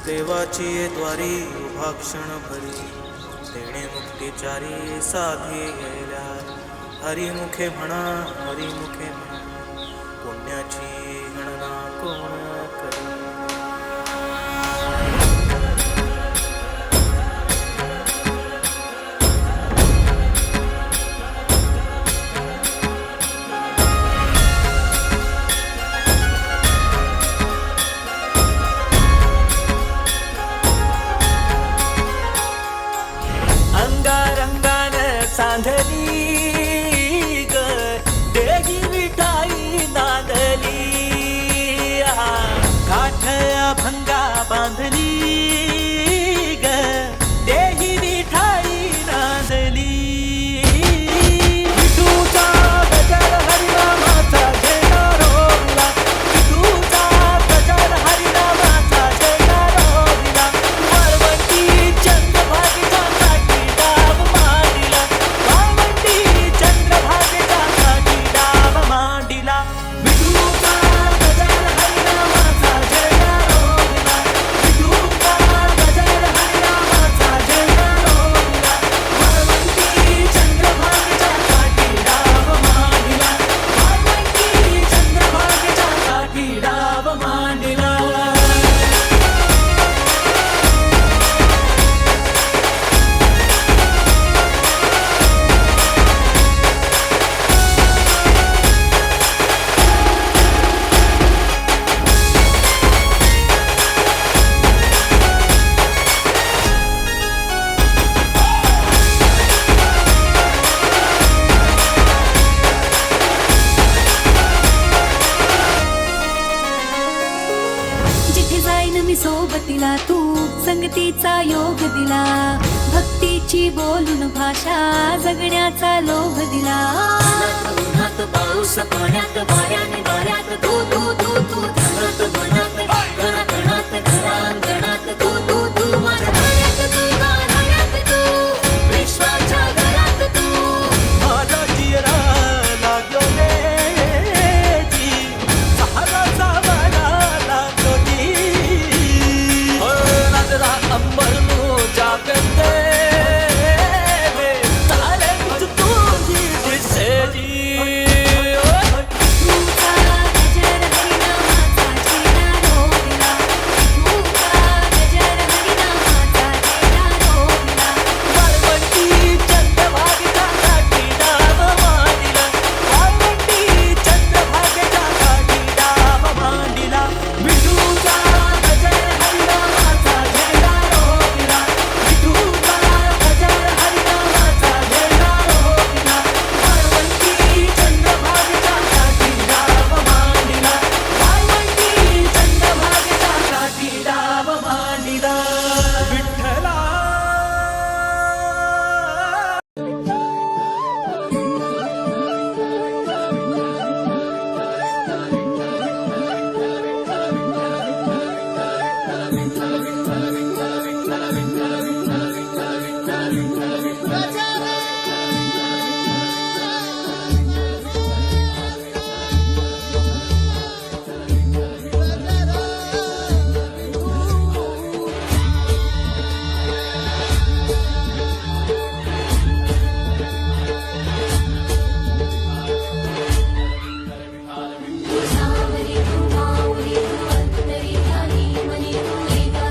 देवाची ये द्वारी उभा क्षण भरी, देणे मुक्तिचारी साधी गेल्या. हरिमुखे म्हणा, हरिमुखे म्हणा, पुण्याची गणना कोण करी. अंगारंगान सांधली ग देही विठाई नांदली, काठ अभंगा बांधली ग देही विठाई नांदली. विठूचा गजर हरिनामाचा झेंडा रोविला, विठूचा गजर हरिनामाचा झेंडा रोविला. वाळवंटी चंद्रभागेच्या काठी डाव मांडिला, वाळवंटी चंद्रभागेच्या काठी डाव मांडिला. विठूचा गजर हरिनामाचा झेंडा रोविला, विठूचा गजर हरिनामाचा झेंडा रोविला. वाळवंटी चंद्रभागेच्या काठी डाव मांडिला, वाळवंटी चंद्रभागेच्या काठी डाव मांडिला. जिथे जाईन मी सोबतीला तू संगतीचा योग दिला, भक्तीची बोलून भाषा जगण्याचा लोभ दिला. उन्हात पाऊस पाण्यात वाऱ्याने वाऱ्यात तू तू तू तू धनात मनात कणाकणात घरांगणात तू तू तू माझ्या घरात तू गाण्यात तू विश्वाच्या घरात तू. माझा जियरा लागलो जी सहारा सावरा लागलो जी. नजरा अंबर नो जागते तारे कुछ तू ही दिसे जी. विठूचा गजर हरिनामाचा झेंडा रोविला, विठूचा गजर हरिनामाचा झेंडा रोविला. वाळवंटी चंद्रभागेच्या काठी डाव मांडिला, वाळवंटी चंद्रभागेच्या काठी डाव मांडिला. विठूचा गजर हरिनामाचा झेंडा रोविला, विठूचा गजर हरिनामाचा झेंडा रोविला. वाळवंटी चंद्रभागेच्या काठी डाव मांडिला, वाळवंटी चंद्रभागेच्या काठी डाव मांडिला. विठ्ठला सावरी तू माऊली तू अंतरी ध्यानी मनी तू एका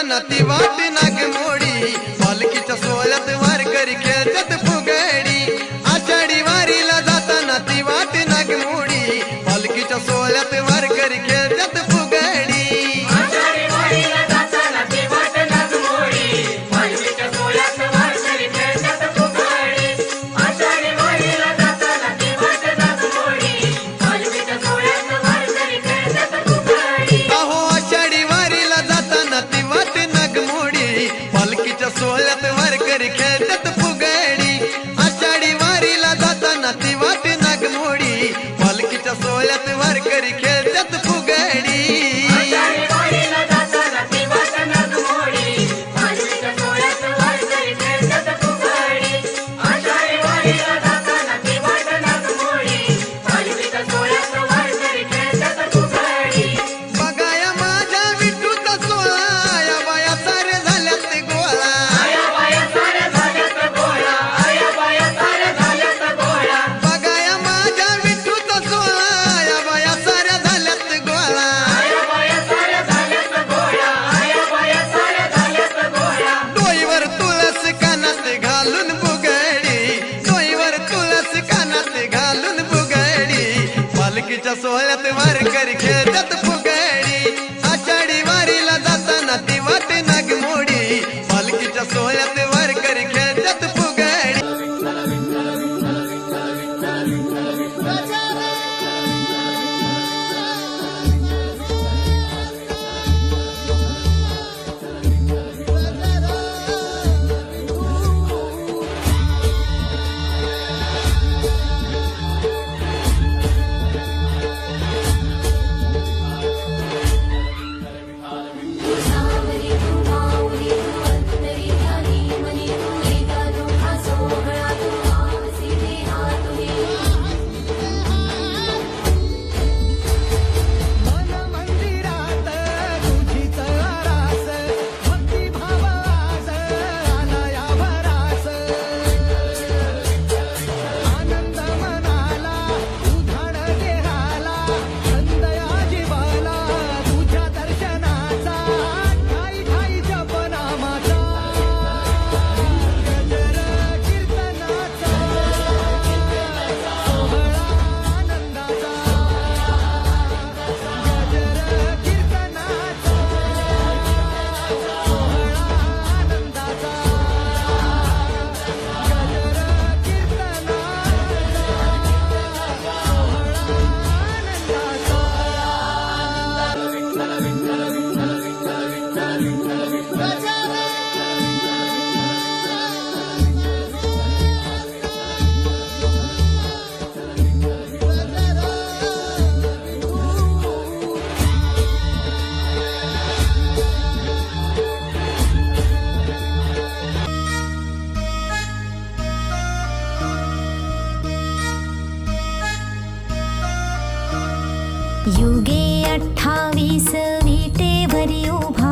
जाताना ती वाट नागमोडी पालखीच्या सोहळ्यात वारकरी खेळतात फुगडी आषाढी वारीला जाताना ती वाट नागमोडी पालखीच्या सोहळ्यात वारकरी खेळतात फुगडी अहो आषाढी वारीला जाताना ती वाट नागमोडी पालखीच्या सोहळ्यात वारकरी खेळतात फुगडी आषाढी वारीला जाताना ती वाट नागमोडी पालखीच्या सोहळ्यात वारकरी खेळतात फुगडी बघाया माझ्या विठूचा सोहळा या बाया सारे झाल्यात गोळा बघाया माझ्या विठूचा सोहळा या बाया साऱ्या झाल्यात गोळा डोईवर तुळस कानात घालून बुगडी डोईवर तुळस कानात घालून बुगडी पालखीच्या सोहळ्यात वारकरी खेळतात फुगडी आषाढी वारीला जाताना ती वाट नागमोडी पालखीच्या सोहळ्यात वारकरी खेळतात फुगडी सावरी तू माऊली तू अंतरी ध्यानी मनी तू एका दुःखा सोहळा तू आवसी देहा तुही मन मंदिरात तुझीच आरास भक्ती भावास आलाया भरास आनंद मनाला उधाण देहाला संदया जीवाला तुझ्या दर्शनाचा ठाई ठाई जप नामाचा गजर कीर्तनाचा सोहळा आनंदाचा गजर कीर्तनाचा सोहळा आनंदाचा गजर युगे 28 विटेवरी उभा